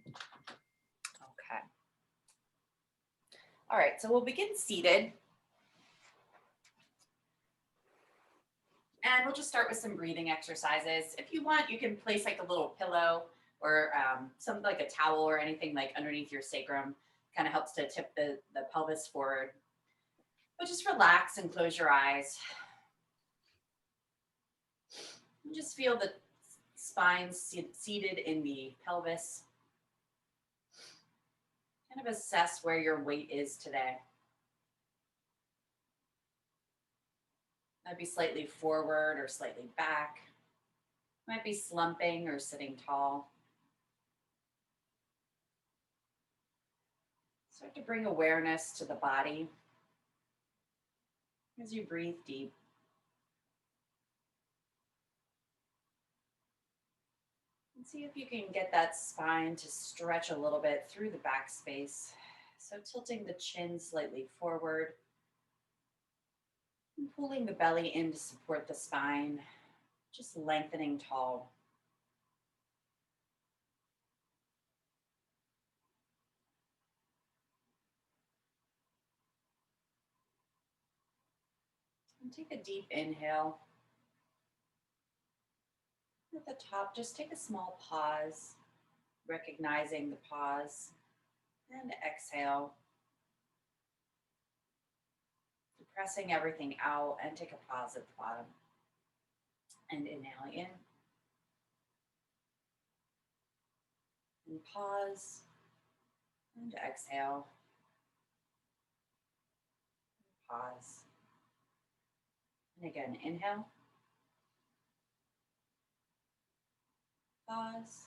Okay. All right, so we'll begin seated. And we'll just start with some breathing exercises. If you want, you can place like a little pillow or something like a towel or anything like underneath your sacrum. Kind of helps to tip the pelvis forward. But just relax and close your eyes. And just feel the spine seated in the pelvis. Kind of assess where your weight is today. Might be slightly forward or slightly back. Might be slumping or sitting tall. Start to bring awareness to the body as you breathe deep. And see if you can get that spine to stretch a little bit through the back space. So tilting the chin slightly forward and pulling the belly in to support the spine, just lengthening tall. And take a deep inhale. At the top, just take a small pause, recognizing the pause, and exhale. Depressing everything out and take a pause at the bottom. And inhale in. And pause. And exhale. Pause. And again, inhale. Pause.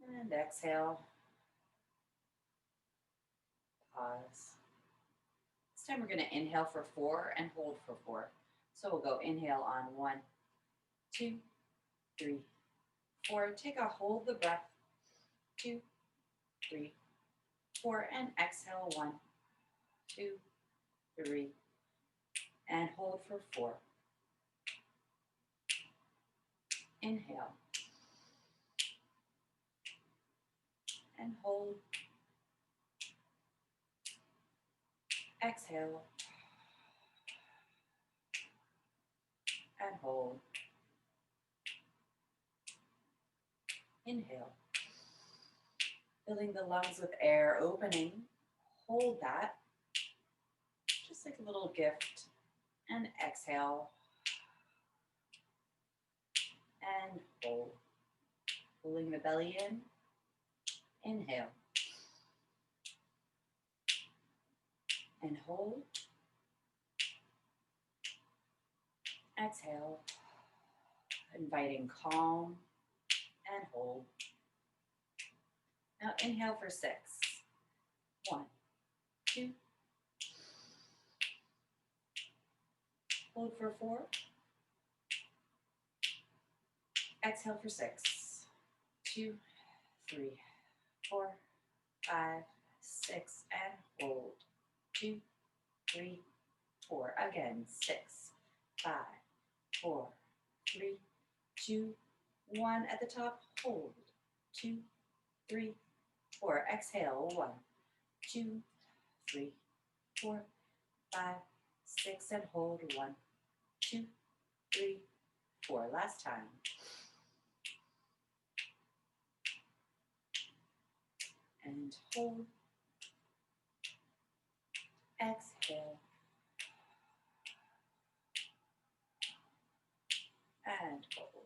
And exhale. Pause. This time we're going to inhale for 4 and hold for 4. So we'll go inhale on 1, 2, 3, 4. Take a hold the breath. 2, 3, 4. And exhale 1, 2, 3. And hold for 4. Inhale. And hold. Exhale. And hold. Inhale. Filling the lungs with air, opening. Hold that. Just like a little gift. And exhale. And hold. Pulling the belly in. Inhale. And hold. Exhale. Inviting calm and hold. Now inhale for 6. 1, 2. Hold for 4. Exhale for 6. 2, 3, 4, 5, 6, and hold. 2, 3, 4. Again, 6, 5, 4, 3, 2, 1. At the top, hold. 2, 3, 4. Exhale. 1, 2, 3, 4, 5, 6, and hold. 1, 2, 3, 4. Last time. And hold. Exhale. And hold.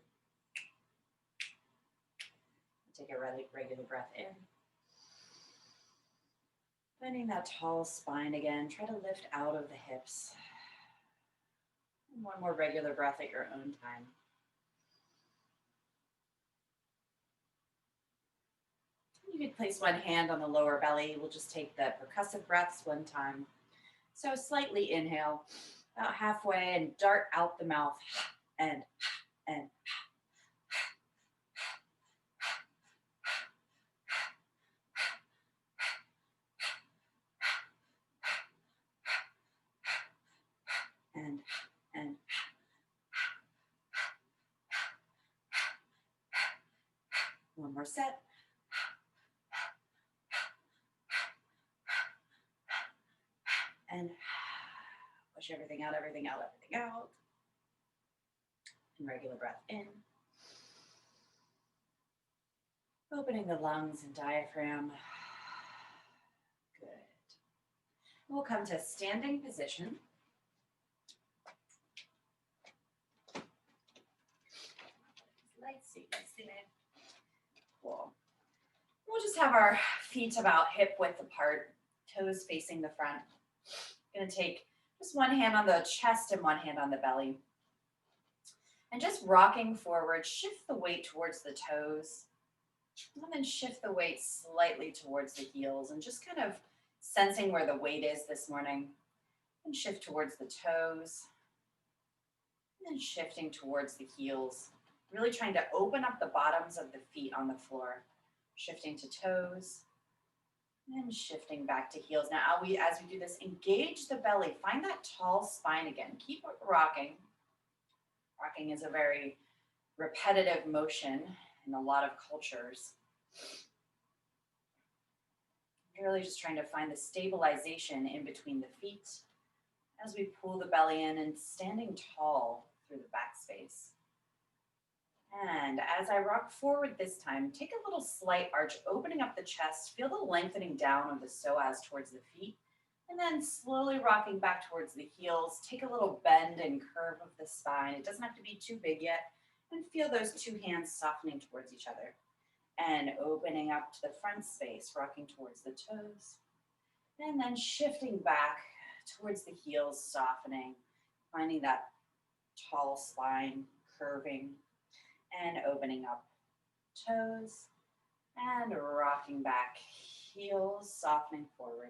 Take a regular breath in. Finding that tall spine again. Try to lift out of the hips. And one more regular breath at your own time. You could place one hand on the lower belly. We'll just take the percussive breaths one time. So slightly inhale, about halfway, and dart out the mouth. And and and one more set. Push everything out, everything out, everything out. And regular breath in. Opening the lungs and diaphragm. Good. We'll come to standing position. Lights so you can see it. Cool. We'll just have our feet about hip width apart, toes facing the front. Going to take just one hand on the chest and one hand on the belly. And just rocking forward, shift the weight towards the toes. And then shift the weight slightly towards the heels and just kind of sensing where the weight is this morning. And shift towards the toes. And then shifting towards the heels. Really trying to open up the bottoms of the feet on the floor. Shifting to toes. And shifting back to heels. Now, as we do this, engage the belly. Find that tall spine again. Keep rocking. Rocking is a very repetitive motion in a lot of cultures. Really just trying to find the stabilization in between the feet as we pull the belly in and standing tall through the back space. And as I rock forward this time, take a little slight arch, opening up the chest. Feel the lengthening down of the psoas towards the feet. And then slowly rocking back towards the heels. Take a little bend and curve of the spine. It doesn't have to be too big yet. And feel those two hands softening towards each other. And opening up to the front space, rocking towards the toes. And then shifting back towards the heels, softening. Finding that tall spine, curving. And opening up toes. And rocking back, heels softening forward.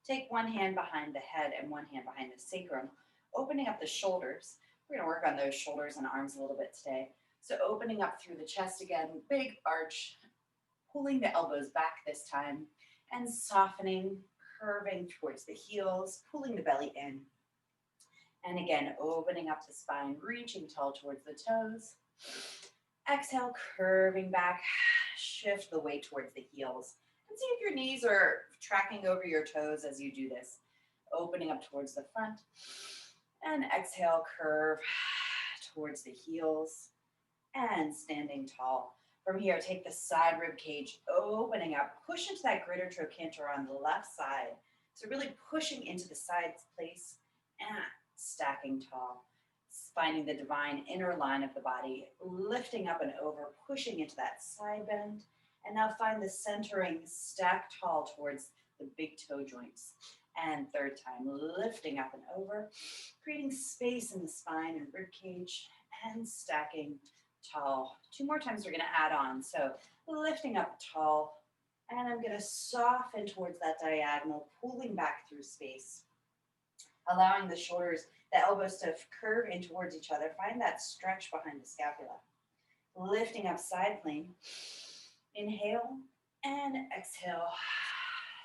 Take one hand behind the head and one hand behind the sacrum, opening up the shoulders. We're going to work on those shoulders and arms a little bit today. So opening up through the chest again, big arch, pulling the elbows back this time, and softening, curving towards the heels, pulling the belly in. And again, opening up the spine, reaching tall towards the toes. Exhale, curving back, shift the weight towards the heels. And see if your knees are tracking over your toes as you do this. Opening up towards the front. And exhale, curve towards the heels. And standing tall. From here, take the side rib cage, opening up. Push into that greater trochanter on the left side. So really pushing into the side place and stacking tall. Finding the divine inner line of the body, lifting up and over, pushing into that side bend. And now find the centering, stack tall towards the big toe joints. And third time, lifting up and over, creating space in the spine and rib cage, and stacking tall. Two more times we're going to add on. So lifting up tall, and I'm going to soften towards that diagonal, pulling back through space. Allowing the shoulders, the elbows to curve in towards each other. Find that stretch behind the scapula. Lifting up side plane. Inhale and exhale.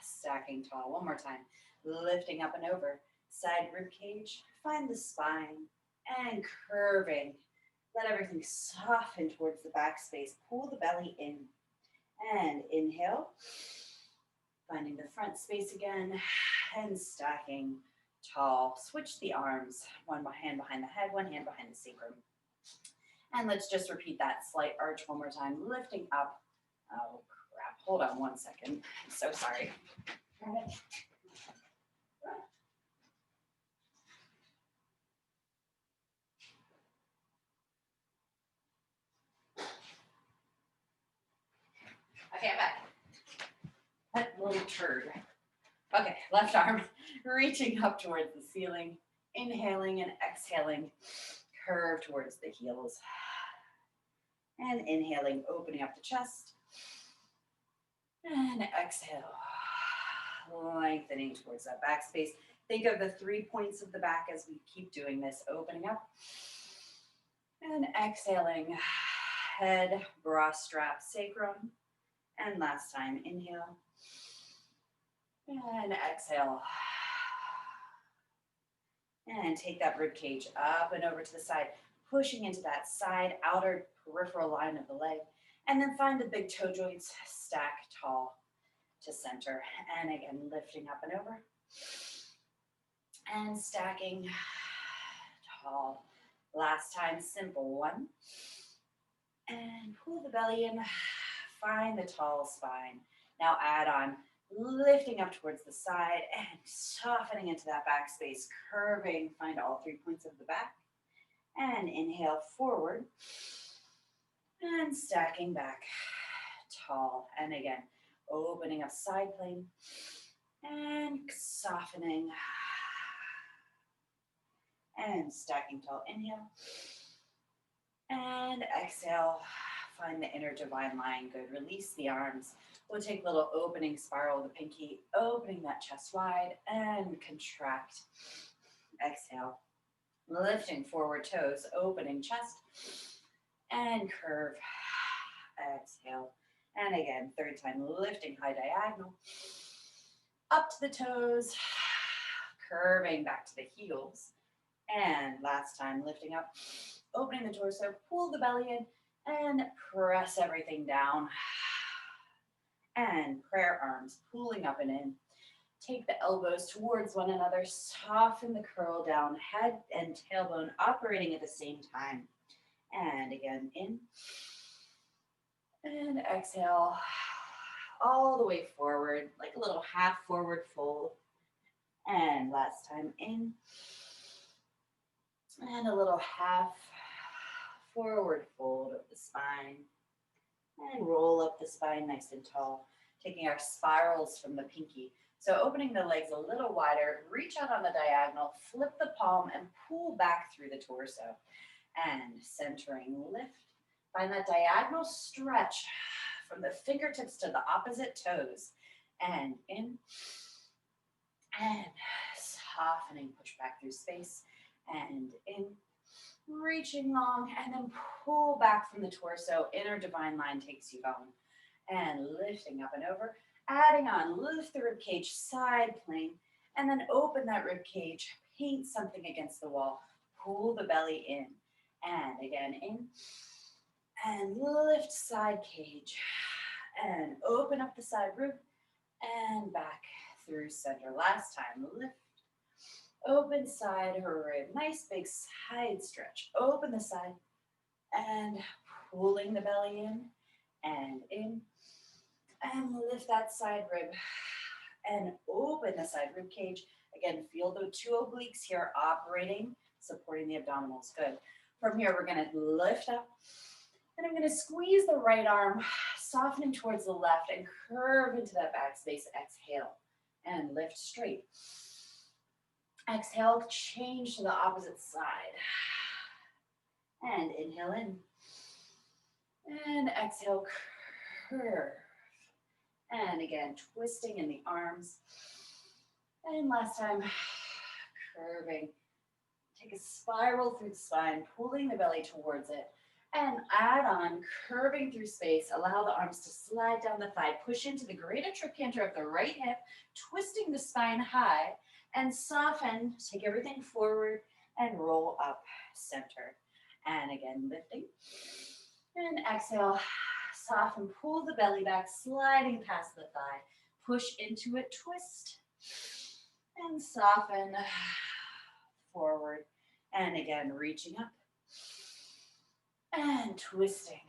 Stacking tall. One more time. Lifting up and over. Side rib cage. Find the spine. And curving. Let everything soften towards the back space. Pull the belly in. And inhale. Finding the front space again. And stacking tall. Switch the arms. One hand behind the head, one hand behind the sacrum. And let's just repeat that slight arch one more time. Lifting up. Oh, crap. Hold on one second. I'm so sorry. Okay, I'm back. That little turd. Okay, left arm reaching up towards the ceiling. Inhaling and exhaling. Curve towards the heels. And inhaling, opening up the chest. And exhale. Lengthening towards that back space. Think of the 3 points of the back as we keep doing this. Opening up. And exhaling. Head, bra strap, sacrum. And last time, inhale. And exhale. And take that rib cage up and over to the side, pushing into that side outer peripheral line of the leg. And then find the big toe joints, stack tall to center. And again, lifting up and over. And stacking tall. Last time, simple. 1. And pull the belly in. Find the tall spine. Now add on lifting up towards the side and softening into that back space, curving. Find all 3 points of the back. And inhale forward. And stacking back tall. And again, opening up side plane and softening. And stacking tall. Inhale. And exhale. Find the inner divine line. Good. Release the arms. We'll take a little opening spiral of the pinky, opening that chest wide and contract. Exhale. Lifting forward toes, opening chest and curve. Exhale. And again, 3rd time, lifting high diagonal. Up to the toes, curving back to the heels. And last time, lifting up, opening the torso, pull the belly in, and press everything down. And prayer arms, pulling up and in. Take the elbows towards one another, soften the curl down, head and tailbone operating at the same time. And again, in. And exhale, all the way forward, like a little half forward fold. And last time, in. And a little half forward fold of the spine. And roll up the spine nice and tall, taking our spirals from the pinky. So opening the legs a little wider, reach out on the diagonal, flip the palm and pull back through the torso. And centering, lift. Find that diagonal stretch from the fingertips to the opposite toes. And in. And softening, push back through space. And in. Reaching long and then pull back from the torso. Inner divine line takes you home. And lifting up and over. Adding on, lift the rib cage, side plane, and then open that rib cage. Paint something against the wall. Pull the belly in. And again, in. And lift side cage. And open up the side rib. And back through center. Last time, lift. Open side rib. Nice big side stretch. Open the side. And pulling the belly in. And in. And lift that side rib and open the side rib cage. Again, feel the 2 obliques here operating, supporting the abdominals. Good. From here, we're going to lift up. And I'm going to squeeze the right arm, softening towards the left and curve into that back space. Exhale and lift straight. Exhale, change to the opposite side. And inhale in. And exhale, curve. And again, twisting in the arms. And last time, curving. Take a spiral through the spine, pulling the belly towards it. And add on, curving through space. Allow the arms to slide down the thigh. Push into the greater trochanter of the right hip, twisting the spine high. And soften, take everything forward and roll up center. And again, lifting. And exhale. Soften, pull the belly back, sliding past the thigh. Push into it, twist. And soften forward. And again, reaching up. And twisting.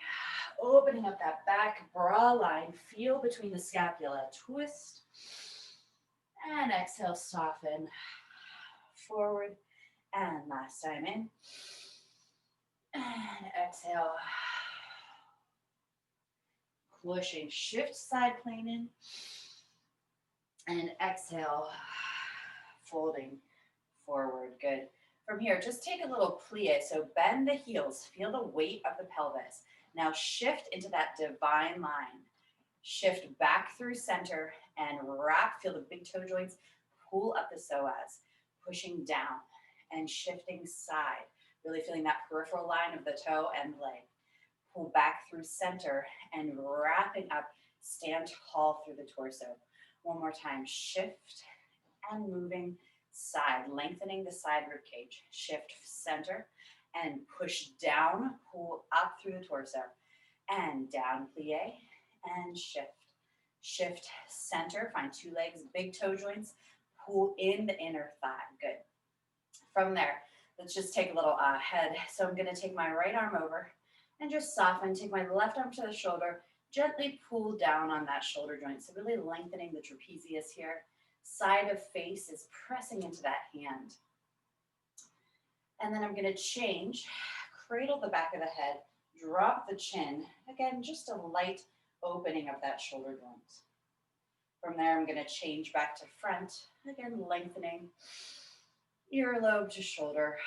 Opening up that back bra line. Feel between the scapula. Twist. And exhale, soften. Forward. And last time in. And exhale. Pushing, shift side plane in, and exhale, folding forward. Good. From here, just take a little plie. So bend the heels, feel the weight of the pelvis. Now shift into that divine line. Shift back through center and wrap, feel the big toe joints, pull up the psoas, pushing down and shifting side. Really feeling that peripheral line of the toe and leg. Pull back through center and wrapping up, stand tall through the torso. One more time, shift and moving side, lengthening the side rib cage. Shift center and push down, pull up through the torso and down plie and shift. Shift center, find 2 legs, big toe joints, pull in the inner thigh. Good. From there, let's just take a little head. So I'm going to take my right arm over and just soften. Take my left arm to the shoulder. Gently pull down on that shoulder joint. So really lengthening the trapezius here. Side of face is pressing into that hand. And then I'm going to change, cradle the back of the head, drop the chin. Again, just a light opening of that shoulder joint. From there, I'm going to change back to front. Again, lengthening earlobe to shoulder.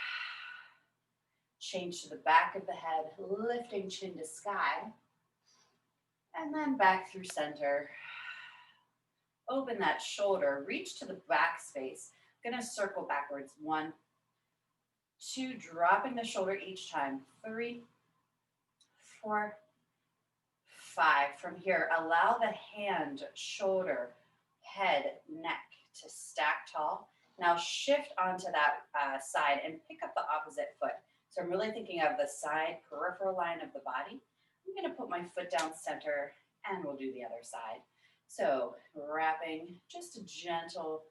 Change to the back of the head, lifting chin to sky. And then back through center. Open that shoulder, reach to the back space. Going to circle backwards. 1, 2, dropping the shoulder each time. 3, 4, 5. From here, allow the hand, shoulder, head, neck to stack tall. Now shift onto that side and pick up the opposite foot. So I'm really thinking of the side peripheral line of the body. I'm going to put my foot down center and we'll do the other side. So wrapping, just a gentle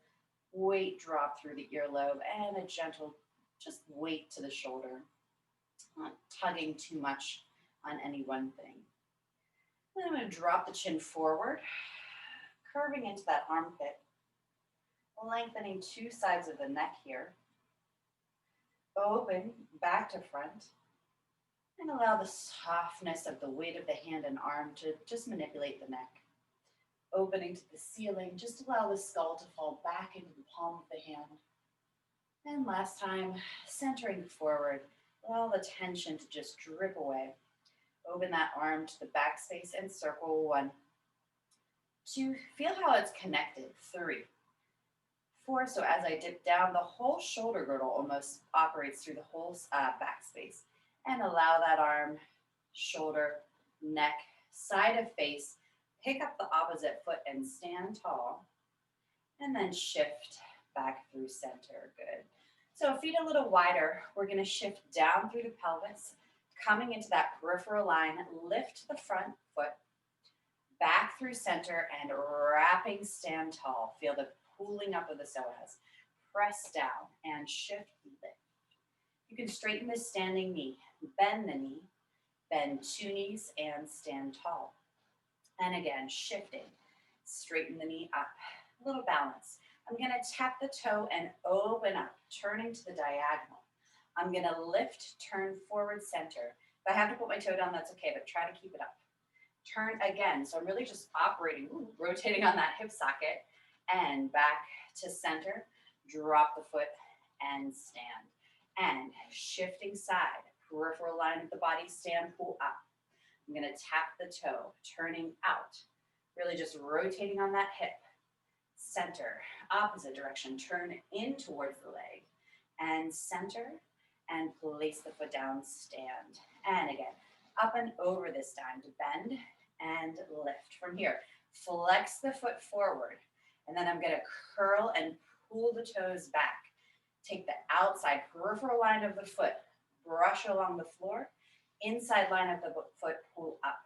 weight drop through the earlobe and a gentle just weight to the shoulder. Not tugging too much on any one thing. Then I'm going to drop the chin forward, curving into that armpit, lengthening 2 sides of the neck here. Open back to front. And allow the softness of the weight of the hand and arm to just manipulate the neck. Opening to the ceiling, just allow the skull to fall back into the palm of the hand. And last time, centering forward, allow the tension to just drip away. Open that arm to the back space and circle. 1, 2, feel how it's connected. 3, 4, so as I dip down, the whole shoulder girdle almost operates through the whole back space. And allow that arm, shoulder, neck, side of face, pick up the opposite foot and stand tall. And then shift back through center. Good. So feet a little wider. We're going to shift down through the pelvis, coming into that peripheral line, lift the front foot, back through center, and wrapping stand tall. Feel the pulling up of the psoas. Press down and shift, lift. You can straighten the standing knee, bend the knee, bend 2 knees, and stand tall. And again, shifting, straighten the knee up, a little balance. I'm going to tap the toe and open up, turning to the diagonal. I'm going to lift, turn forward center. If I have to put my toe down, that's okay, but try to keep it up. Turn again, so I'm really just operating, rotating on that hip socket, and back to center, drop the foot, and stand. And shifting side, peripheral line of the body, stand, pull up. I'm going to tap the toe, turning out, really just rotating on that hip. Center, opposite direction, turn in towards the leg, and center, and place the foot down, stand. And again, up and over this time to bend and lift. From here, flex the foot forward, and then I'm going to curl and pull the toes back. Take the outside peripheral line of the foot, brush along the floor, inside line of the foot, pull up.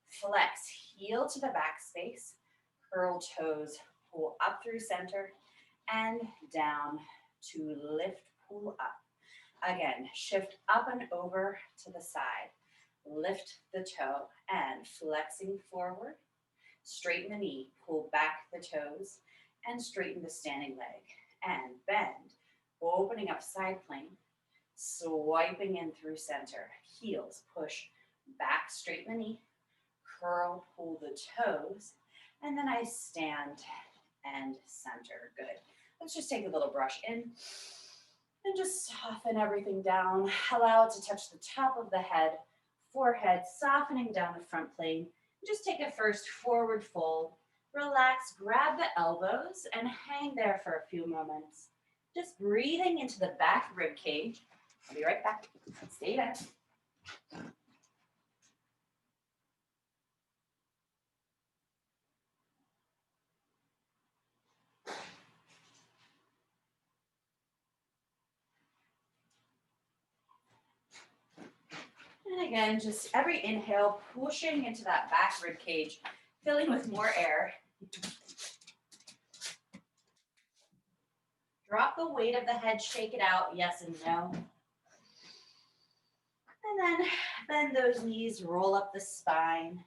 Flex, heel to the back space, curl toes, pull up through center, and down to lift, pull up. Again, shift up and over to the side. Lift the toe and flexing forward, straighten the knee, pull back the toes, and straighten the standing leg, and bend. Opening up side plane, swiping in through center, heels, push back, straighten the knee, curl, pull the toes, and then I stand and center. Good. Let's just take a little brush in and just soften everything down. Allow it to touch the top of the head, forehead, softening down the front plane. Just take a first forward fold, relax, grab the elbows, and hang there for a few moments. Just breathing into the back rib cage. I'll be right back. Stay there. And again, just every inhale, pushing into that back rib cage, filling with more air. Drop the weight of the head, shake it out, yes and no. And then bend those knees, roll up the spine.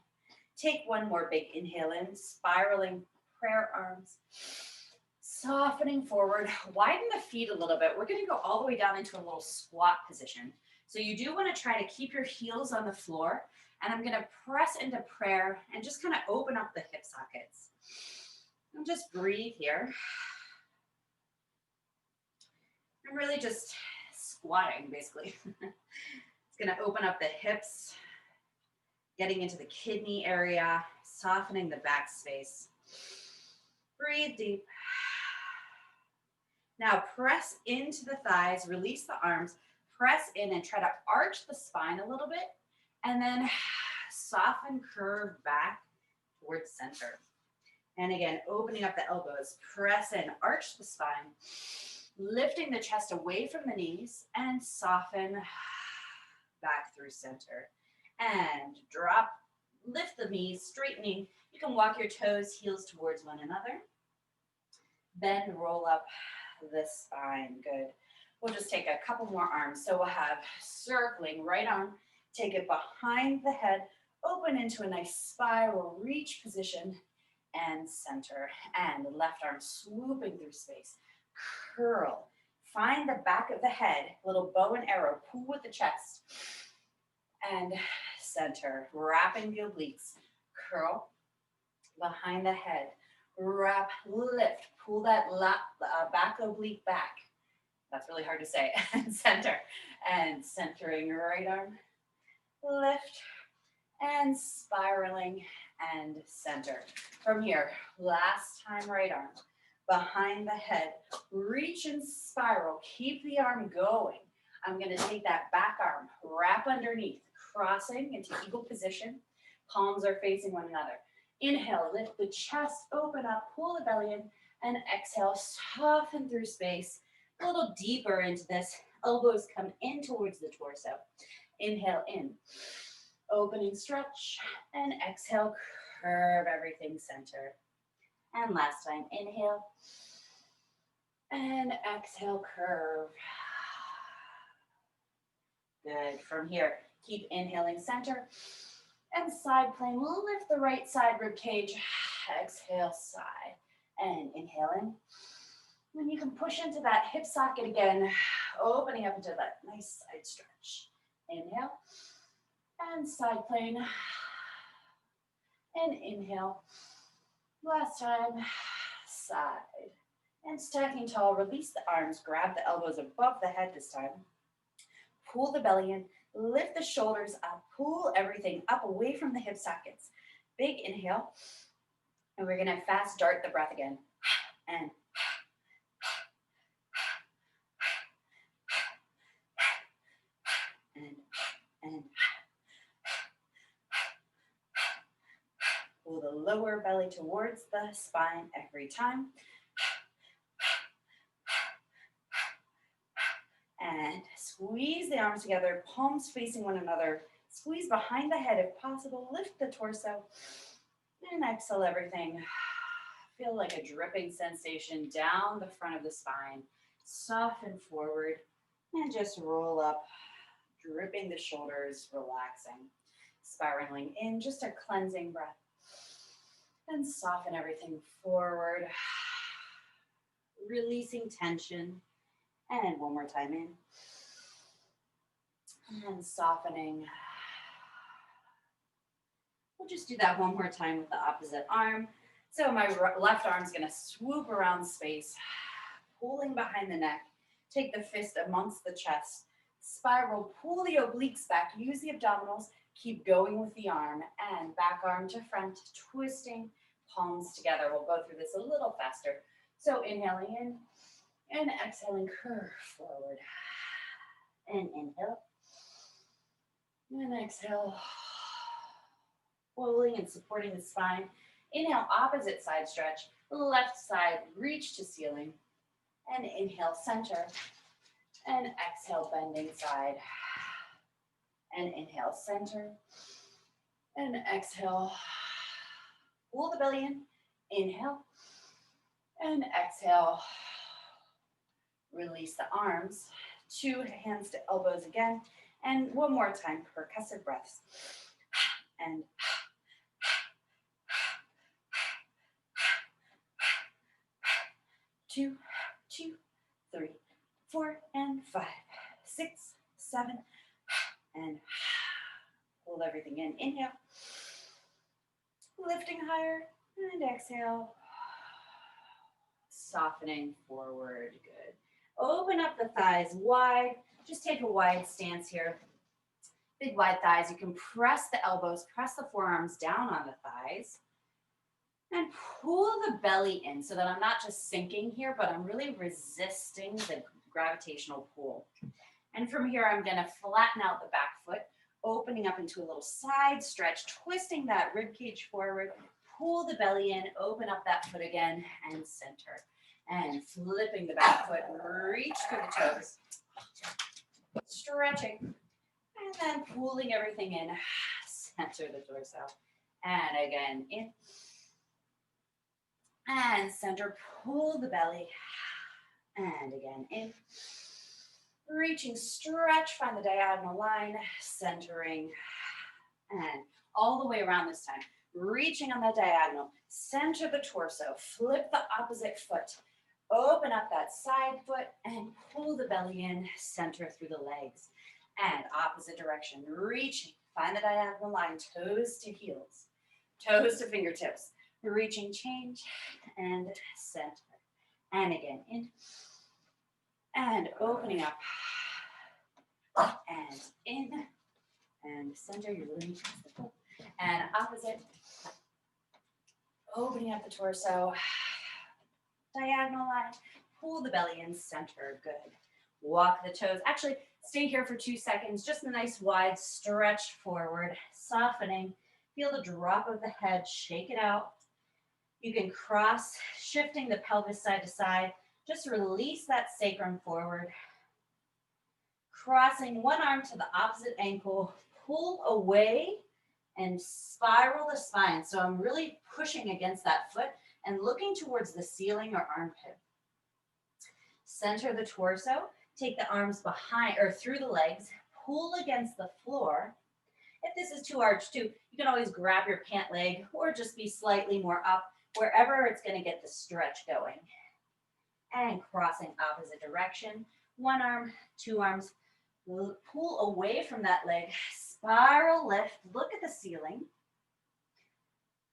Take one more big inhale in, spiraling prayer arms. Softening forward, widen the feet a little bit. We're gonna go all the way down into a little squat position. So you do wanna try to keep your heels on the floor, and I'm gonna press into prayer and just kind of open up the hip sockets. And just breathe here. I'm really just squatting, basically. It's gonna open up the hips, getting into the kidney area, softening the back space. Breathe deep. Now press into the thighs, release the arms, press in and try to arch the spine a little bit, and then soften, curve back towards center. And again, opening up the elbows, press in, arch the spine, lifting the chest away from the knees, and soften back through center. And drop, lift the knees, straightening. You can walk your toes, heels towards one another. Bend, roll up the spine. Good. We'll just take a couple more arms. So we'll have circling right arm, take it behind the head, open into a nice spiral, reach position, and center. And left arm swooping through space. Curl. Find the back of the head, little bow and arrow, pull with the chest. And center, wrapping the obliques. Curl behind the head. Wrap, lift, pull that back oblique back. That's really hard to say. And center. And centering your right arm. Lift. And spiraling. And center. From here, last time right arm. Behind the head. Reach and spiral. Keep the arm going. I'm going to take that back arm. Wrap underneath. Crossing into eagle position. Palms are facing one another. Inhale, lift the chest, open up, pull the belly in, and exhale, soften through space. A little deeper into this. Elbows come in towards the torso. Inhale in, opening stretch, and exhale, curve everything center. And last time, inhale, and exhale, curve. Good. From here, keep inhaling center. And side plank, lift the right side rib cage. Exhale, side. And inhale in. And you can push into that hip socket again, opening up into that nice side stretch. Inhale. And side plane. And inhale. Last time, side. And stacking tall, release the arms, grab the elbows above the head this time. Pull the belly in. Lift the shoulders up, pull everything up away from the hip sockets. Big inhale. And we're gonna fast dart the breath again. And pull the lower belly towards the spine every time. And squeeze the arms together, palms facing one another. Squeeze behind the head if possible. Lift the torso. And exhale everything. Feel like a dripping sensation down the front of the spine. Soften forward and just roll up, dripping the shoulders, relaxing. Spiraling in, just a cleansing breath. And soften everything forward. Releasing tension. And one more time in. And softening. We'll just do that one more time with the opposite arm. So my left arm is going to swoop around space, pulling behind the neck. Take the fist amongst the chest. Spiral, pull the obliques back. Use the abdominals. Keep going with the arm. And back arm to front, twisting, palms together. We'll go through this a little faster. So inhaling in. And exhaling, curve forward. And inhale. And exhale. Pulling and supporting the spine. Inhale, opposite side stretch. Left side, reach to ceiling. And inhale, center. And exhale, bending side. And inhale, center. And exhale. Pull the belly in. Inhale. And exhale. Release the arms, 2 hands to elbows again, and one more time, percussive breaths. And 2, 2, 3, 4, and 5, 6, 7, and hold everything in. Inhale, lifting higher, and exhale, softening forward. Good. Open up the thighs wide. Just take a wide stance here. Big wide thighs. You can press the elbows, press the forearms down on the thighs, and pull the belly in so that I'm not just sinking here, but I'm really resisting the gravitational pull. And from here, I'm going to flatten out the back foot, opening up into a little side stretch, twisting that rib cage forward, pull the belly in, open up that foot again, and center. And flipping the back foot, reach through the toes, stretching, and then pulling everything in, center the torso. And again, in, and center, pull the belly, and again, in, reaching, stretch, find the diagonal line, centering, and all the way around this time, reaching on the diagonal, center the torso, flip the opposite foot, open up that side foot, and pull the belly in, center through the legs, and opposite direction, reaching, find the diagonal line, toes to heels, toes to fingertips, reaching, change, and center, and again, in, and opening up, and in, and center, you're leaning towards the foot, and opposite, opening up the torso, diagonal line, pull the belly in, center, good. Walk the toes, actually stay here for 2 seconds, just a nice wide stretch forward, softening, feel the drop of the head, shake it out. You can cross, shifting the pelvis side to side, just release that sacrum forward. Crossing one arm to the opposite ankle, pull away and spiral the spine. So I'm really pushing against that foot and looking towards the ceiling or armpit. Center the torso, take the arms behind or through the legs, pull against the floor. If this is too arched too, you can always grab your pant leg or just be slightly more up, wherever it's going to get the stretch going. And crossing opposite direction, one arm, 2 arms, pull away from that leg, spiral lift, look at the ceiling,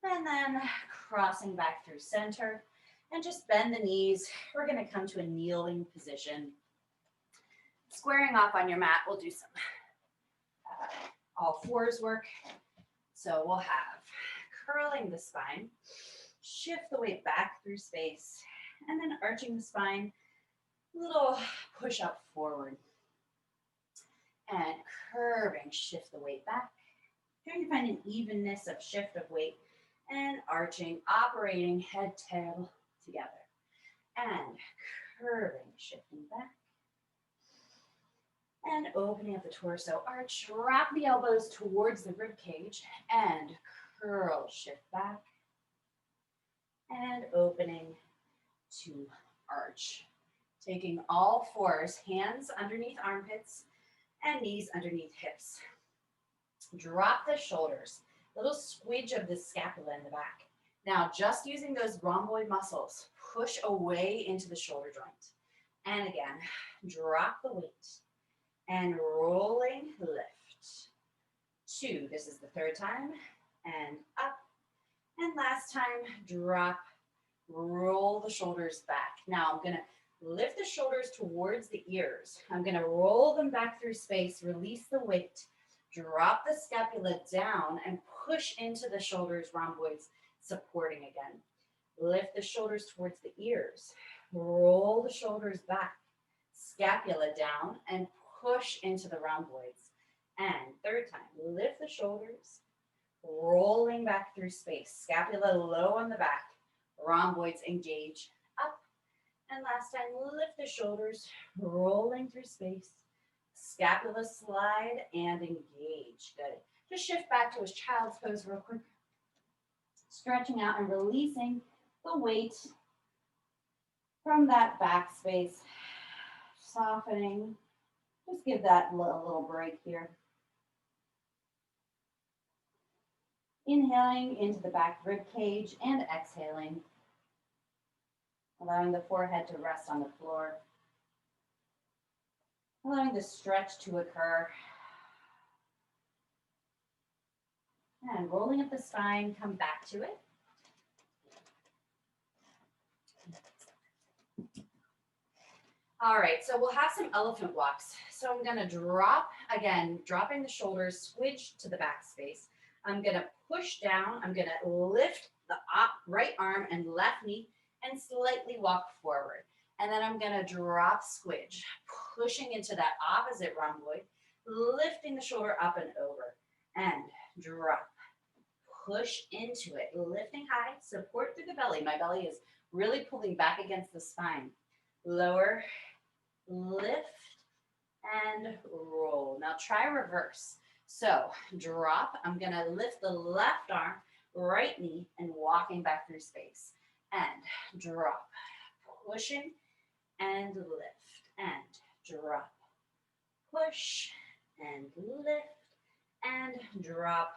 and then crossing back through center, and just bend the knees. We're going to come to a kneeling position. Squaring off on your mat, we'll do some all fours work. So we'll have curling the spine, shift the weight back through space, and then arching the spine, little push up forward. And curving, shift the weight back. Trying to find an evenness of shift of weight and arching, operating head, tail together. And curving, shifting back. And opening up the torso, arch, wrap the elbows towards the rib cage and curl, shift back. And opening to arch. Taking all fours, hands underneath armpits and knees underneath hips. Drop the shoulders, little squidge of the scapula in the back. Now, just using those rhomboid muscles, push away into the shoulder joint. And again, drop the weight. And rolling, lift. 2, this is the 3rd time. And up. And last time, drop, roll the shoulders back. Now, I'm going to lift the shoulders towards the ears. I'm going to roll them back through space, release the weight, drop the scapula down, and push into the shoulders, rhomboids, supporting again. Lift the shoulders towards the ears. Roll the shoulders back, scapula down, and push into the rhomboids. And 3rd time, lift the shoulders, rolling back through space, scapula low on the back, rhomboids engage, up. And last time, lift the shoulders, rolling through space, scapula slide and engage. Good. Just shift back to a child's pose real quick. Stretching out and releasing the weight from that back space. softening. Just give that a little break here. Inhaling into the back rib cage and exhaling, allowing the forehead to rest on the floor, allowing the stretch to occur. And rolling up the spine, come back to it. All right, so we'll have some elephant walks. So I'm gonna drop, again, dropping the shoulders, squidge to the back space. I'm gonna push down, I'm gonna lift the right arm and left knee and slightly walk forward. And then I'm gonna drop squidge, pushing into that opposite rhomboid, lifting the shoulder up and over, and drop. Push into it, lifting high, support through the belly. My belly is really pulling back against the spine. Lower, lift, and roll. Now try reverse. So drop, I'm gonna lift the left arm, right knee, and walking back through space. And drop, pushing, and lift, and drop. Push, and lift, and drop.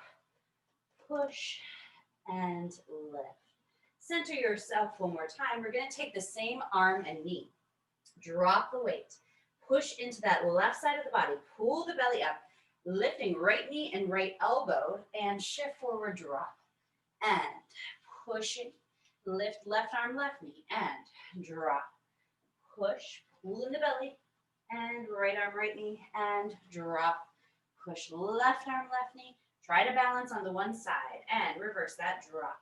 Push and lift. Center yourself one more time. We're going to take the same arm and knee. Drop the weight. Push into that left side of the body. Pull the belly up. Lifting right knee and right elbow. And shift forward, drop. And pushing. Lift left arm, left knee. And drop. Push. Pull in the belly. And right arm, right knee. And drop. Push left arm, left knee. Try to balance on the one side and reverse that drop.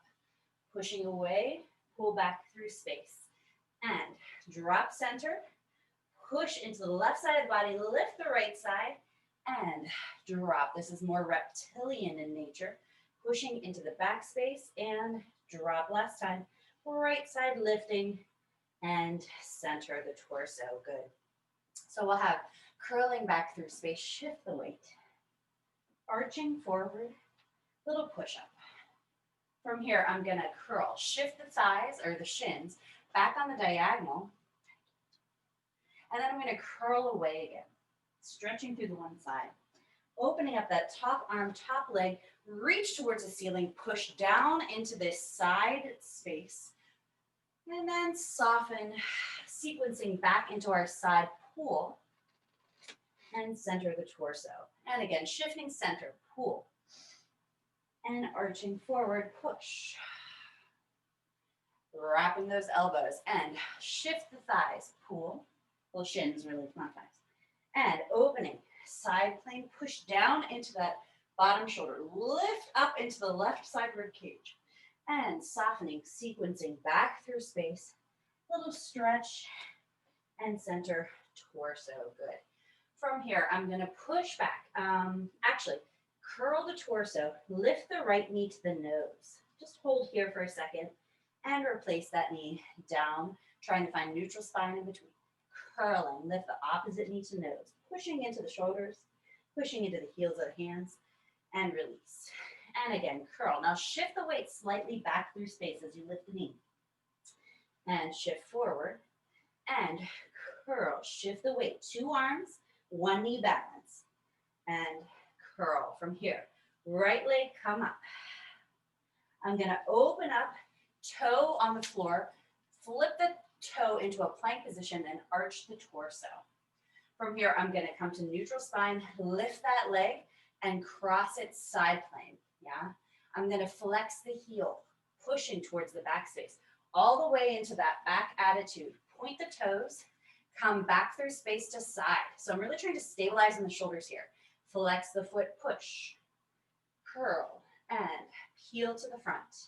Pushing away, pull back through space. And drop center, push into the left side of the body, lift the right side, and drop. This is more reptilian in nature. Pushing into the back space and drop last time. Right side lifting and center the torso. Good. So we'll have curling back through space, shift the weight. Arching forward, little push-up. From here, I'm gonna curl, shift the thighs or the shins back on the diagonal, and then I'm gonna curl away again, stretching through the one side, opening up that top arm, top leg, reach towards the ceiling, push down into this side space, and then soften, sequencing back into our side pull, and center the torso. And again, shifting center, pull. And arching forward, push. Wrapping those elbows and shift the thighs, pull. Well, shins really, not thighs. And opening, side plane, push down into that bottom shoulder. Lift up into the left side rib cage. And softening, sequencing back through space. Little stretch and center torso, good. From here, I'm gonna push back. Actually, curl the torso, lift the right knee to the nose. Just hold here for a second and replace that knee down, trying to find neutral spine in between. Curling, lift the opposite knee to nose, pushing into the shoulders, pushing into the heels of the hands, and release. And again, curl. Now shift the weight slightly back through space as you lift the knee. And shift forward, and curl. Shift the weight, 2 arms, 1 knee balance, and curl from here. Right leg come up. I'm gonna open up, toe on the floor, flip the toe into a plank position and arch the torso. From here, I'm gonna come to neutral spine, lift that leg and cross it side plane, yeah? I'm gonna flex the heel, pushing towards the back space, all the way into that back attitude. Point the toes, come back through space to side. So I'm really trying to stabilize in the shoulders here. Flex the foot, push, curl, and peel to the front.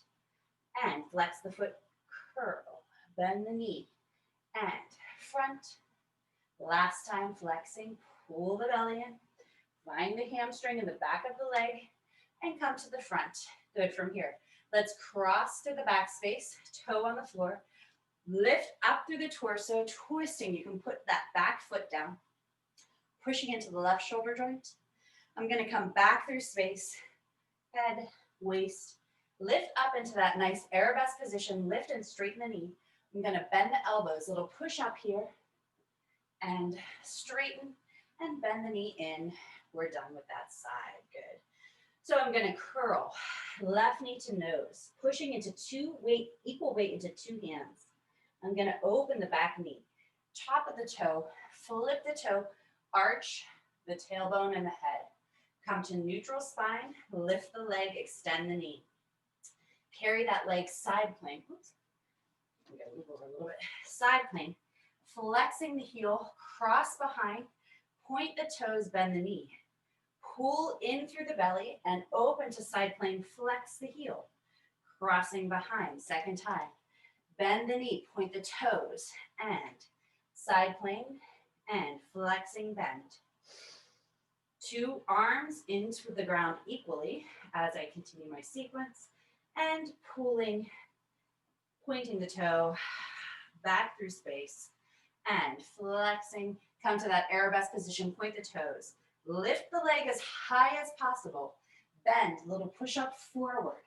And flex the foot, curl, bend the knee, and front. Last time flexing, pull the belly in, find the hamstring in the back of the leg, and come to the front. Good from here. Let's cross to the back space, toe on the floor. Lift up through the torso, twisting. You can put that back foot down, pushing into the left shoulder joint. I'm gonna come back through space, head, waist, lift up into that nice arabesque position, lift and straighten the knee. I'm gonna bend the elbows, little push up here, and straighten and bend the knee in. We're done with that side. Good. So I'm going to curl left knee to nose, pushing into equal weight into two hands. I'm going to open the back knee, top of the toe, flip the toe, arch the tailbone and the head. Come to neutral spine, lift the leg, extend the knee. Carry that leg side plank. Oops. I'm going to move over a little bit. Side plank. Flexing the heel, cross behind, point the toes, bend the knee. Pull in through the belly and open to side plank, flex the heel. Crossing behind, second time. Bend the knee, point the toes, and side plank, and flexing bend. Two arms into the ground equally as I continue my sequence, and pulling, pointing the toe back through space, and flexing. Come to that arabesque position, point the toes. Lift the leg as high as possible. Bend, little push up forward.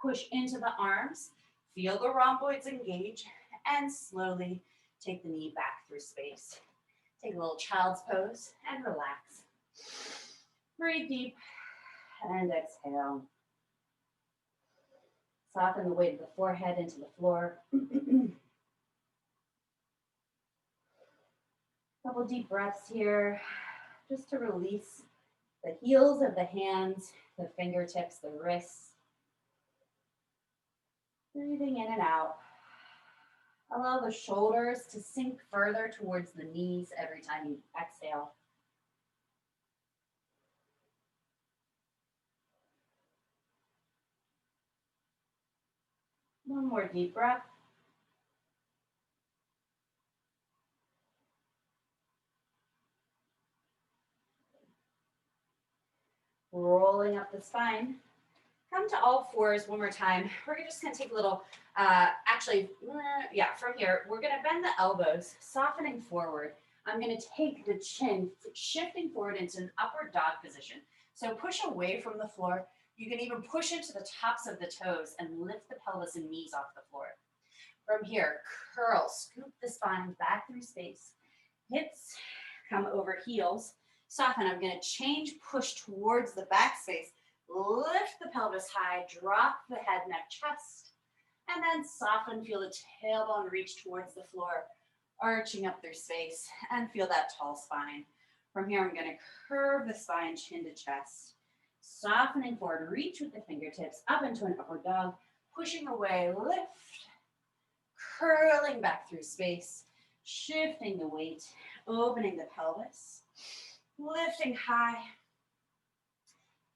Push into the arms. Feel the rhomboids engage. And slowly take the knee back through space. Take a little child's pose and relax. Breathe deep and exhale. Soften the weight of the forehead into the floor. Couple deep breaths here, just to release the heels of the hands, the fingertips, the wrists. Breathing in and out. Allow the shoulders to sink further towards the knees every time you exhale. One more deep breath. Rolling up the spine. Come to all fours one more time. We're just going to take a little, from here, we're going to bend the elbows, softening forward. I'm going to take the chin, shifting forward into an upward dog position. So push away from the floor. You can even push into the tops of the toes and lift the pelvis and knees off the floor. From here, curl, scoop the spine back through space. Hips come over heels. Soften. I'm going to change, push towards the back space. Lift the pelvis high, drop the head, neck, chest, and then soften. Feel the tailbone reach towards the floor, arching up through space, and feel that tall spine. From here, I'm going to curve the spine, chin to chest, softening forward, reach with the fingertips up into an upward dog, pushing away, lift, curling back through space, shifting the weight, opening the pelvis, lifting high,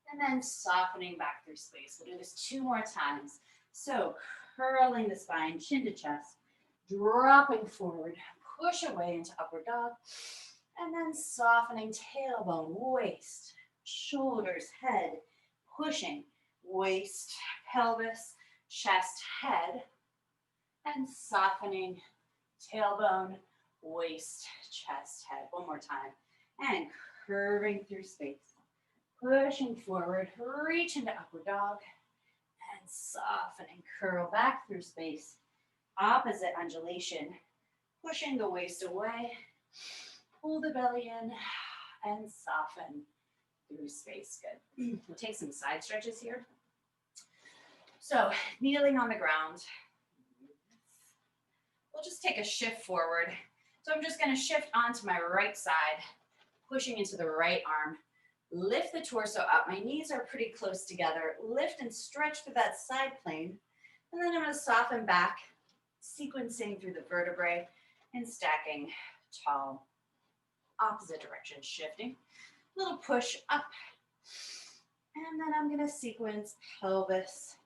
and then softening back through space. We'll do this 2 more times. So curling the spine, chin to chest, dropping forward, push away into upward dog, and then softening tailbone, waist, shoulders, head, pushing, waist, pelvis, chest, head, and softening tailbone, waist, chest, head. One more time. And curving through space. Pushing forward, reach into upward dog, and soften and curl back through space. Opposite undulation, pushing the waist away, pull the belly in, and soften through space. Good. We'll take some side stretches here. So kneeling on the ground, we'll just take a shift forward. So I'm just going to shift onto my right side, pushing into the right arm. Lift the torso up. My knees are pretty close together. Lift and stretch through that side plane. And then I'm going to soften back, sequencing through the vertebrae and stacking tall. Opposite direction, shifting. Little push up. And then I'm going to sequence pelvis,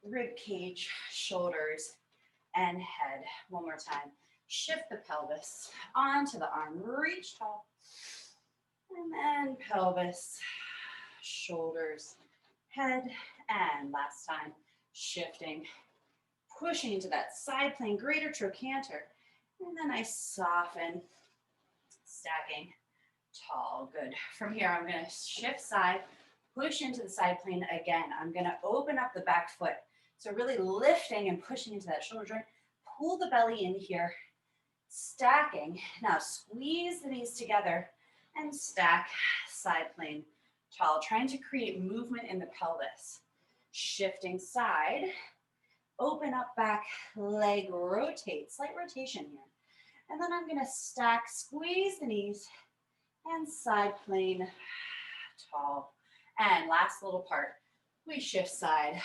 rib cage, shoulders, and head. One more time. Shift the pelvis onto the arm. Reach tall. And then pelvis, shoulders, head, and last time, shifting, pushing into that side plane, greater trochanter. And then I soften, stacking, tall. Good. From here, I'm going to shift side, push into the side plane again. I'm going to open up the back foot. So really lifting and pushing into that shoulder joint. Pull the belly in here. Stacking. Now squeeze the knees together and stack side plane tall, trying to create movement in the pelvis. Shifting side, open up back, leg rotate, slight rotation here. And then I'm gonna stack, squeeze the knees, and side plane tall. And last little part, we shift side,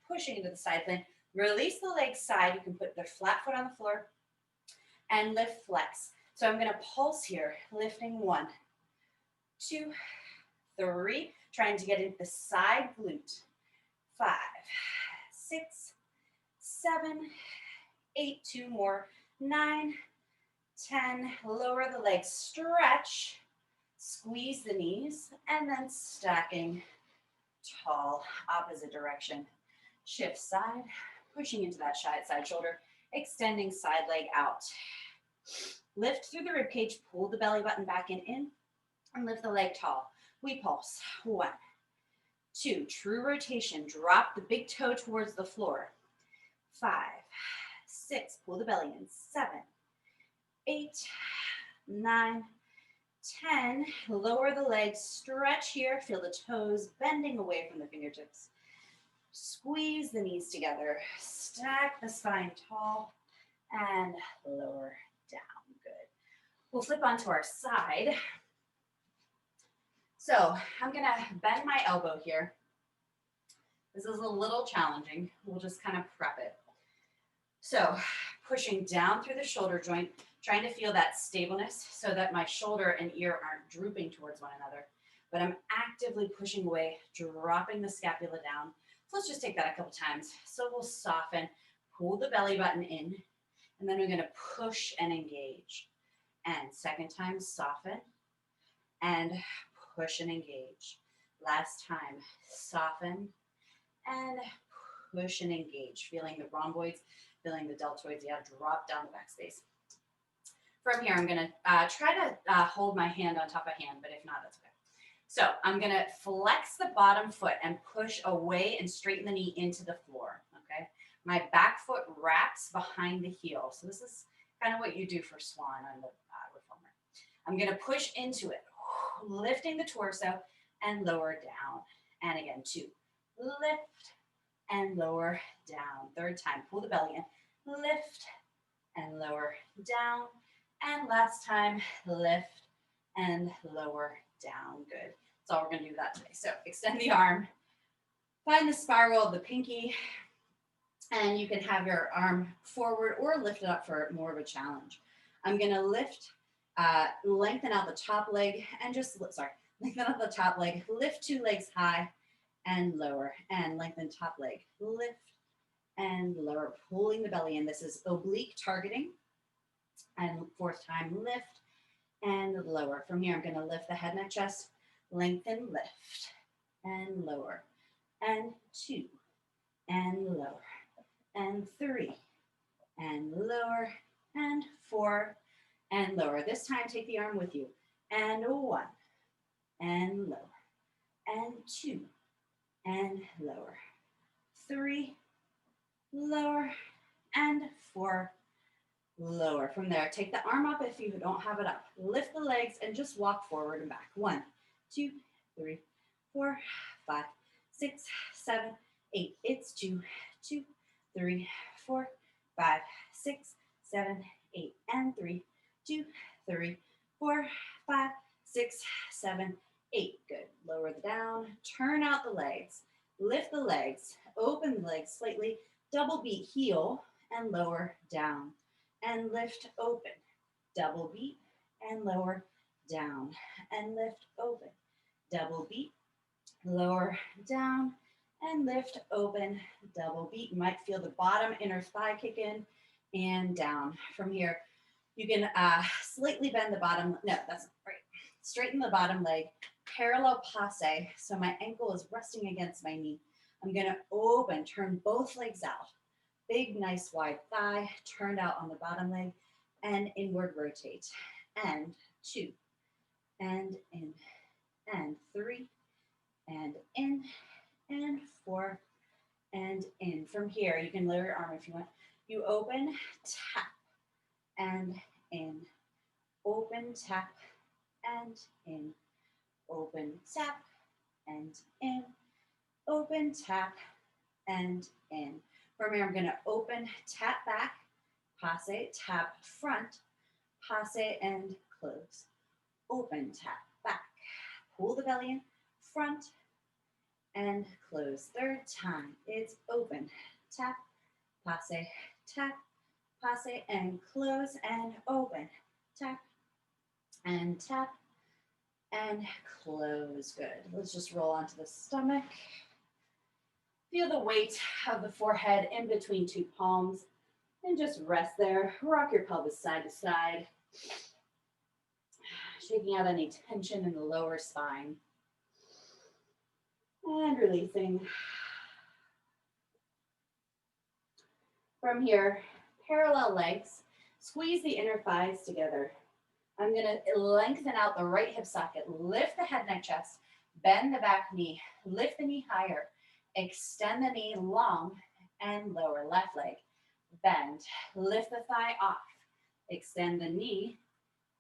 pushing into the side plane. Release the leg side. You can put the flat foot on the floor and lift flex. So I'm gonna pulse here, lifting 1, 2, 3, trying to get into the side glute. 5, 6, 7, 8, 2 more, 9, 10, lower the legs, stretch, squeeze the knees, and then stacking tall, opposite direction. Shift side, pushing into that side shoulder, extending side leg out. Lift through the rib cage, pull the belly button back in, and lift the leg tall. We pulse. 1, 2, true rotation. Drop the big toe towards the floor. 5, 6, pull the belly in. 7, 8, 9, 10. Lower the legs, stretch here. Feel the toes bending away from the fingertips. Squeeze the knees together. Stack the spine tall and lower down. Good. We'll flip onto our side. So I'm going to bend my elbow here. This is a little challenging. We'll just kind of prep it. So pushing down through the shoulder joint, trying to feel that stableness so that my shoulder and ear aren't drooping towards one another. But I'm actively pushing away, dropping the scapula down. So let's just take that a couple times. So we'll soften, pull the belly button in, and then we're going to push and engage. And second time, soften and push and engage. Last time, soften and push and engage. Feeling the rhomboids, feeling the deltoids. You have to drop down the back space. From here, I'm going to try to hold my hand on top of hand, but if not, that's okay. So I'm going to flex the bottom foot and push away and straighten the knee into the floor, okay? My back foot wraps behind the heel. So this is kind of what you do for swan on the reformer. I'm going to push into it, lifting the torso and lower down. And again, 2, lift and lower down. Third time, pull the belly in, lift and lower down. And last time, lift and lower down. Good. That's all we're going to do that today. So extend the arm, find the spiral of the pinky, and you can have your arm forward or lift it up for more of a challenge. I'm going to lift, lengthen out the top leg and just, lengthen out the top leg, lift 2 legs high and lower, and lengthen top leg, lift and lower, pulling the belly in. This is oblique targeting. And fourth time, lift and lower. From here, I'm going to lift the head, neck, chest, lengthen, lift and lower, and 2 and lower, and 3 and lower, and 4 and lower. This time, take the arm with you, and 1 and lower, and 2 and lower, 3 lower, and 4 lower. From there, take the arm up if you don't have it up. Lift the legs and just walk forward and back. 1, 2, 3, 4, 5, 6, 7, 8. It's 2, 2, 3, 4, 5, 6, 7, 8, and 3, 2, 3, 4, 5, 6, 7, 8. Good. Lower the down. Turn out the legs. Lift the legs. Open the legs slightly. Double beat heel and lower down. And lift, open, double beat, and lower, down, and lift, open, double beat, lower, down, and lift, open, double beat. You might feel the bottom inner thigh kick in and down. From here, you can slightly bend the bottom, no, that's not right. Straighten the bottom leg, parallel passe, so my ankle is resting against my knee. I'm gonna open, turn both legs out. Big, nice, wide thigh, turned out on the bottom leg, and inward rotate. And 2, and in, and 3, and in, and 4, and in. From here, you can lower your arm if you want. You open, tap, and in, open, tap, and in, open, tap, and in, open, tap, and in. From here, I'm going to open, tap back, passe, tap front, passe, and close. Open, tap, back. Pull the belly in, front, and close. Third time, it's open, tap, passe, and close, and open, tap, and close. Good. Let's just roll onto the stomach. Feel the weight of the forehead in between two palms, and just rest there. Rock your pelvis side to side, shaking out any tension in the lower spine, and releasing. From here, parallel legs, squeeze the inner thighs together. I'm going to lengthen out the right hip socket, lift the head, neck, chest, bend the back knee, lift the knee higher, extend the knee long and lower. Left leg, bend, lift the thigh off, extend the knee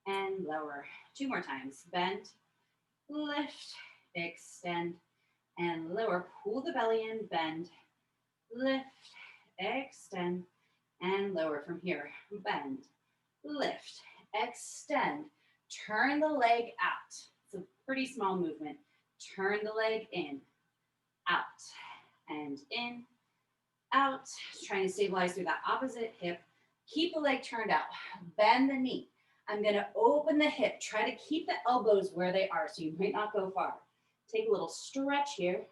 and lower. Two more times, bend, lift, extend, and lower. Pull the belly in, bend, lift, extend, and lower. From here, bend, lift, extend, turn the leg out. It's a pretty small movement. Turn the leg in, out, and in, out. Trying to stabilize through that opposite hip. Keep the leg turned out. Bend the knee. I'm going to open the hip. Try to keep the elbows where they are, so you might not go far. Take a little stretch here.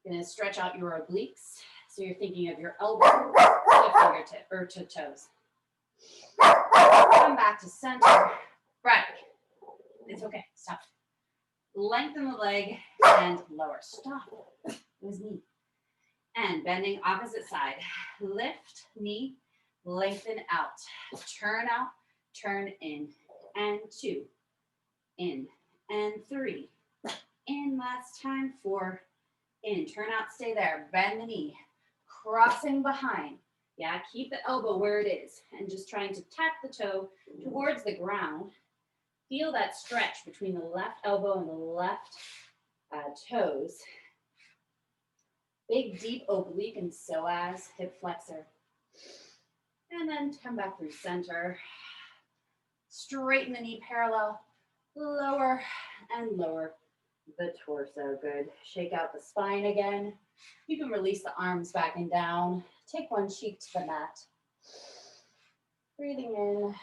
Going to stretch out your obliques. So you're thinking of your elbow to fingertip or to toes. Come back to center. Right. It's okay. Stop. Lengthen the leg and lower. Stop. It was knee. And bending opposite side. Lift, knee, lengthen out. Turn in. And two. In. And three. In. Last time. Four. In. Turn out, stay there. Bend the knee. Crossing behind. Yeah, keep the elbow where it is. And just trying to tap the toe towards the ground. Feel that stretch between the left elbow and the left toes. Big, deep oblique and psoas, hip flexor. And then come back through center. Straighten the knee parallel. Lower and lower the torso. Good. Shake out the spine again. You can release the arms back and down. Take one cheek to the mat. Breathing in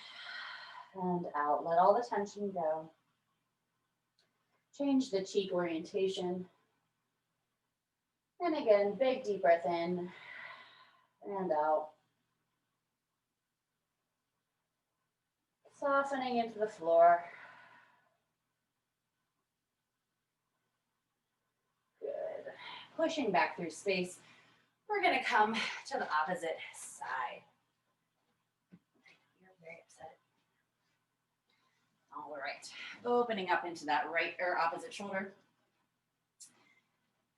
and out. Let all the tension go. Change the cheek orientation. And again, big deep breath in and out. Softening into the floor. Good. Pushing back through space. We're going to come to the opposite side. You're very upset. All right. Opening up into that right or opposite shoulder.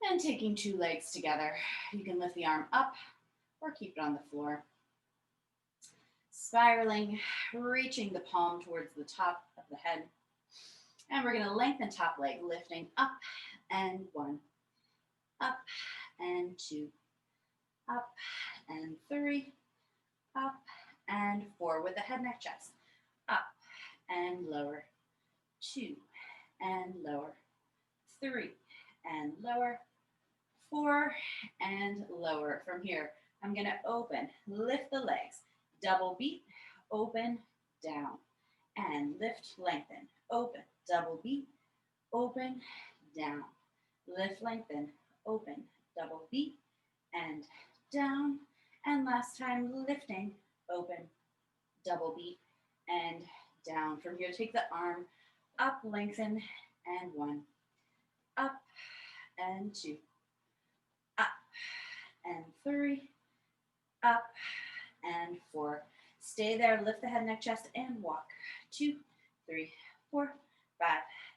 And taking two legs together. You can lift the arm up or keep it on the floor. Spiraling, reaching the palm towards the top of the head. And we're going to lengthen top leg, lifting up and one, up and two, up and three, up and four with the head, neck, chest. Up and lower, two and lower, three and lower, four and lower. From here, I'm going to open, lift the legs, double beat, open, down, and lift, lengthen, open, double beat, open, down, lift, lengthen, open, double beat, and down, and last time, lifting, open, double beat, and down. From here, take the arm up, lengthen, and one, up, and two, up, and three, up, and four. Stay there, lift the head, neck, chest, and walk. 2, 3, 4, 5,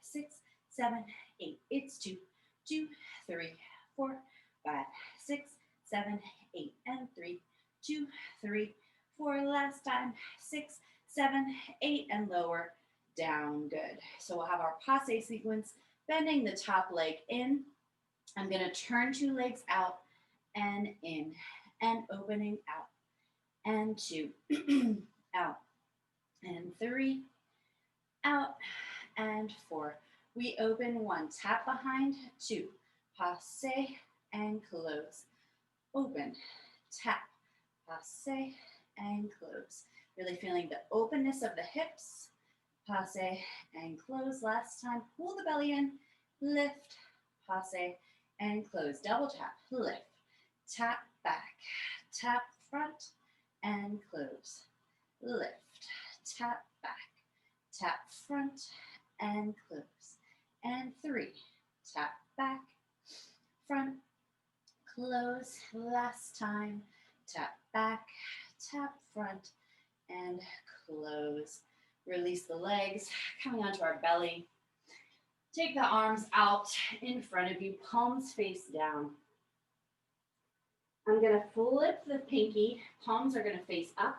6, 7, 8. It's 2, 2, 3, 4, 5, 6, 7, 8, and 3, 2, 3, 4 last time, 6, 7, 8, and lower, down, good. So we'll have our passe sequence, bending the top leg in. I'm gonna turn 2 legs out and in, and opening out, and 2, out, and 3, out, and 4. We open 1, tap behind, 2, passe, and close. Open, tap, passe, and close. Really feeling the openness of the hips, passe, and close. Last time, pull the belly in, lift, passe, and close. Double tap, lift, tap, back, tap, front, and close. Lift, tap, back, tap, front, and close. And 3, tap, back, front, close. Last time, tap, back, tap, front, and close. Release the legs, coming onto our belly. Take the arms out in front of you, palms face down. I'm gonna flip the pinky, palms are gonna face up.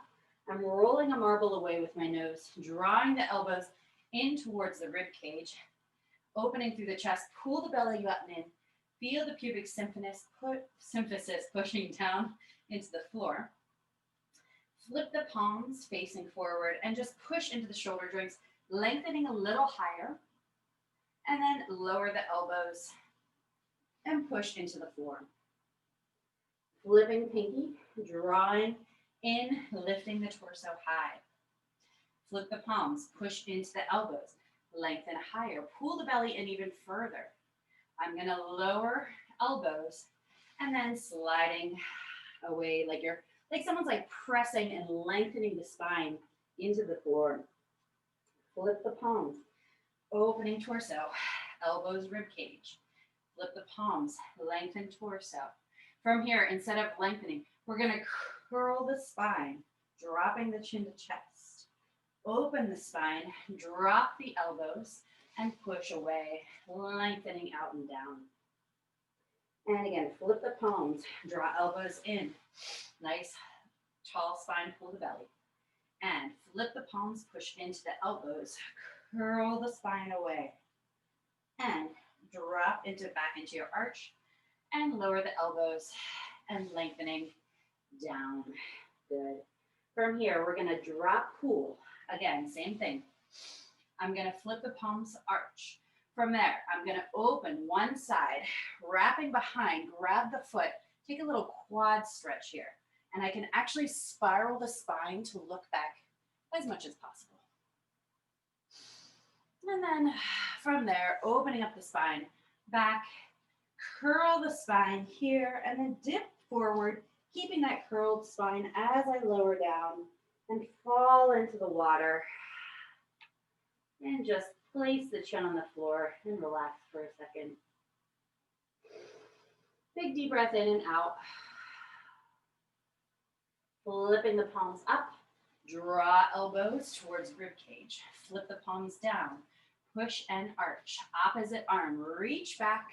I'm rolling a marble away with my nose, drawing the elbows in towards the rib cage, opening through the chest, pull the belly button in, feel the pubic symphysis pushing down into the floor. Flip the palms facing forward and just push into the shoulder joints, lengthening a little higher, and then lower the elbows and push into the floor. Flipping pinky, drawing in, lifting the torso high. Flip the palms, push into the elbows, lengthen higher, pull the belly in even further. I'm gonna lower elbows and then sliding away like someone's like pressing and lengthening the spine into the floor. Flip the palms, opening torso, elbows rib cage. Flip the palms, lengthen torso. From here, instead of lengthening, we're gonna curl the spine, dropping the chin to chest. Open the spine, drop the elbows, and push away, lengthening out and down. And again, flip the palms, draw elbows in. Nice, tall spine, pull the belly. And flip the palms, push into the elbows, curl the spine away. And drop back into your arch, and lower the elbows, and lengthening down. Good. From here, we're gonna drop pull. Again, same thing. I'm gonna flip the palms, arch. From there, I'm gonna open one side, wrapping behind, grab the foot, take a little quad stretch here. And I can actually spiral the spine to look back as much as possible. And then from there, opening up the spine, back, curl the spine here, and then dip forward, keeping that curled spine as I lower down and fall into the water. And just place the chin on the floor and relax for a second. Big deep breath in and out. Flipping the palms up, draw elbows towards rib cage. Flip the palms down, push and arch. Opposite arm, reach back,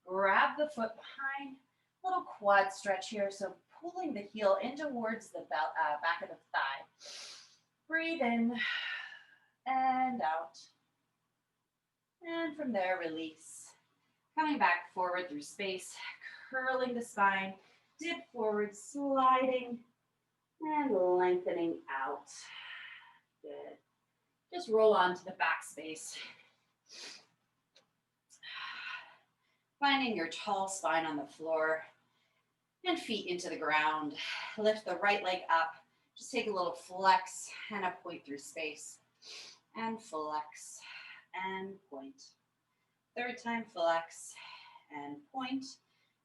grab the foot behind, little quad stretch here. So pulling the heel in towards the back of the thigh. Breathe in and out. And from there, release. Coming back forward through space, curling the spine, dip forward, sliding, and lengthening out. Good. Just roll onto the back space. Finding your tall spine on the floor and feet into the ground. Lift the right leg up. Just take a little flex and a point through space. And flex and point. Third time, flex and point.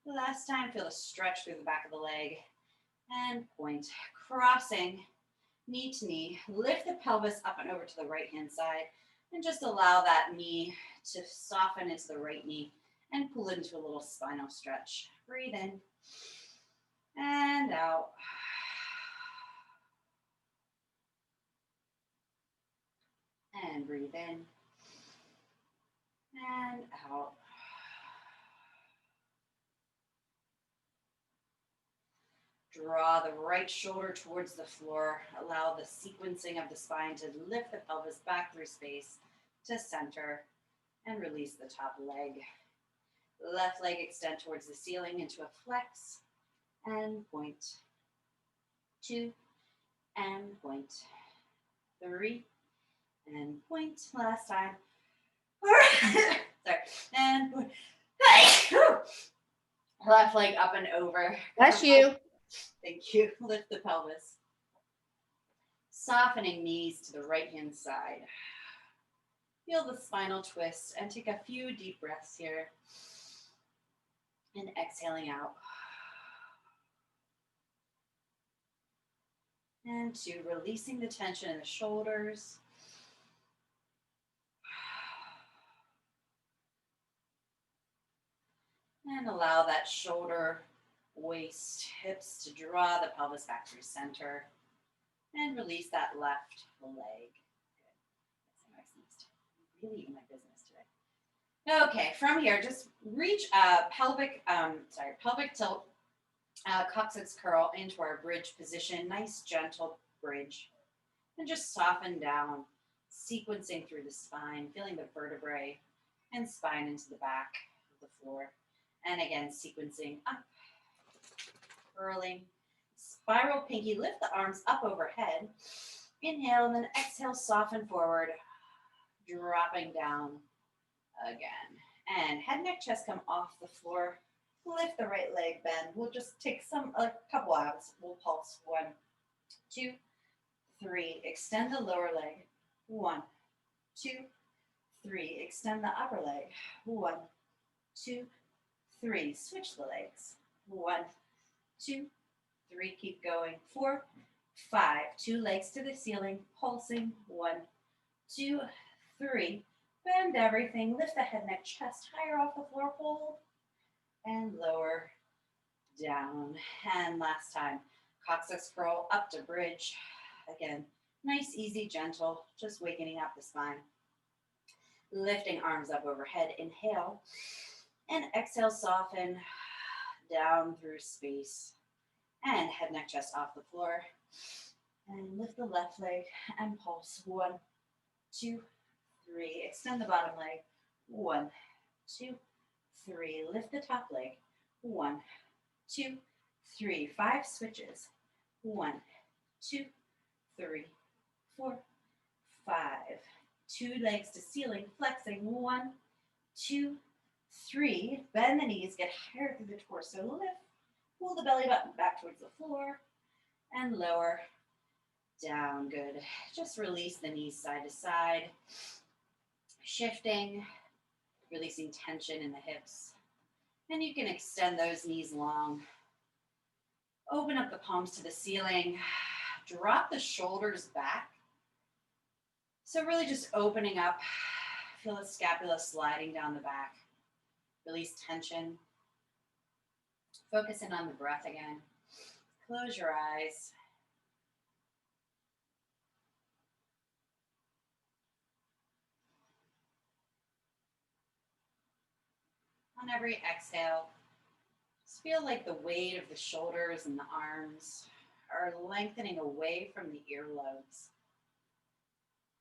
Last time, feel a stretch through the back of the leg and point. Crossing knee to knee. Lift the pelvis up and over to the right hand side and just allow that knee to soften into the right knee and pull into a little spinal stretch. Breathe in and out. And breathe in and out. Draw the right shoulder towards the floor. Allow the sequencing of the spine to lift the pelvis back through space to center and release the top leg. Left leg extend towards the ceiling into a flex and point. 2 and point. 3 and point. Last time. Sorry. And point. Left leg up and over. Bless you. Thank you. Lift the pelvis. Softening knees to the right hand side. Feel the spinal twist and take a few deep breaths here. And exhaling out. And 2, releasing the tension in the shoulders. And allow that shoulder, waist, hips to draw the pelvis back through center. And release that left leg. Good. Really in my business today. Okay, from here, just reach pelvic tilt, coccyx curl into our bridge position. Nice, gentle bridge. And just soften down, sequencing through the spine, feeling the vertebrae and spine into the back of the floor. And again, sequencing up, curling, spiral pinky, lift the arms up overhead. Inhale, and then exhale, soften forward, dropping down again. And head, neck, chest come off the floor. Lift the right leg, bend. We'll just take a couple abs. We'll pulse. 1, 2, 3. Extend the lower leg. 1, 2, 3. Extend the upper leg. 1, 2, 3. Switch the legs. 1, 2, 3. Keep going. 4, 5. 2 legs to the ceiling. Pulsing. 1, 2, 3. Bend everything. Lift the head, neck, chest higher off the floor. Hold. And lower, down. And last time. Coccyx curl up to bridge. Again, nice, easy, gentle. Just wakening up the spine. Lifting arms up overhead. Inhale. And exhale, soften down through space. And head, neck, chest off the floor. And lift the left leg and pulse. 1, 2, 3. Extend the bottom leg. 1, 2, 3. Lift the top leg. 1, 2, 3. 5 switches. 1, 2, 3, 4, 5. 2 legs to ceiling, flexing. 1, 2, 3. Bend the knees, get higher through the torso. Lift. Pull the belly button back towards the floor and lower, down. Good. Just release the knees side to side. Shifting, releasing tension in the hips. And you can extend those knees long. Open up the palms to the ceiling. Drop the shoulders back. So really just opening up. Feel the scapula sliding down the back. Release tension. Focus in on the breath again. Close your eyes. On every exhale, just feel like the weight of the shoulders and the arms are lengthening away from the earlobes.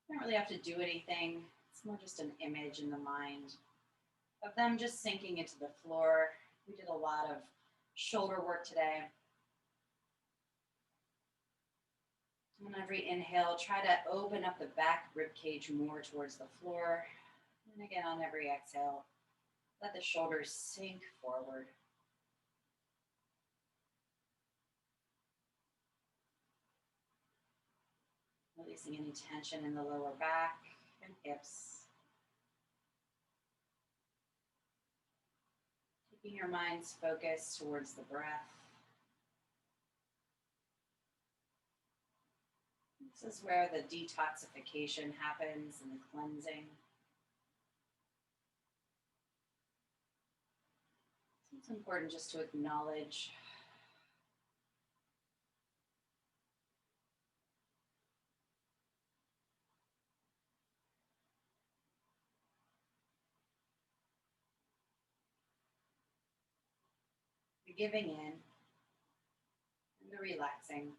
You don't really have to do anything. It's more just an image in the mind of them just sinking into the floor. We did a lot of shoulder work today. On every inhale, try to open up the back rib cage more towards the floor. And again, on every exhale, let the shoulders sink forward. Releasing any tension in the lower back and hips. Keeping your mind's focus towards the breath. This is where the detoxification happens and the cleansing. So it's important just to acknowledge the giving in relaxing.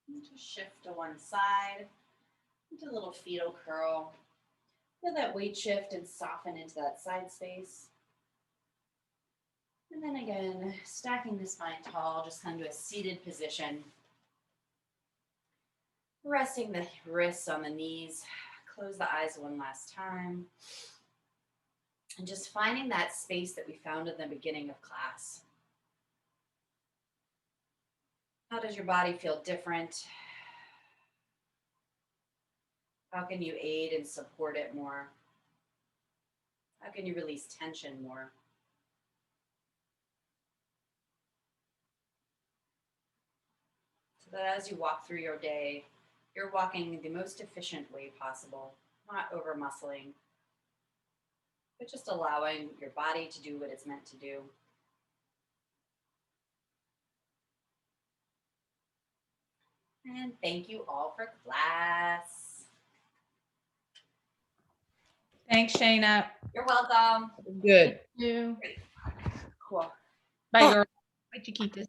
And just shift to one side, into a little fetal curl. Feel that weight shift and soften into that side space. And then again, stacking the spine tall, just come to a seated position. Resting the wrists on the knees. Close the eyes one last time. And just finding that space that we found in the beginning of class. How does your body feel different? How can you aid and support it more? How can you release tension more? So that as you walk through your day, you're walking the most efficient way possible, not over muscling, but just allowing your body to do what it's meant to do. And thank you all for class. Thanks, Shayna. You're welcome. Good. You. Cool. Bye, girl. Wait to keep this.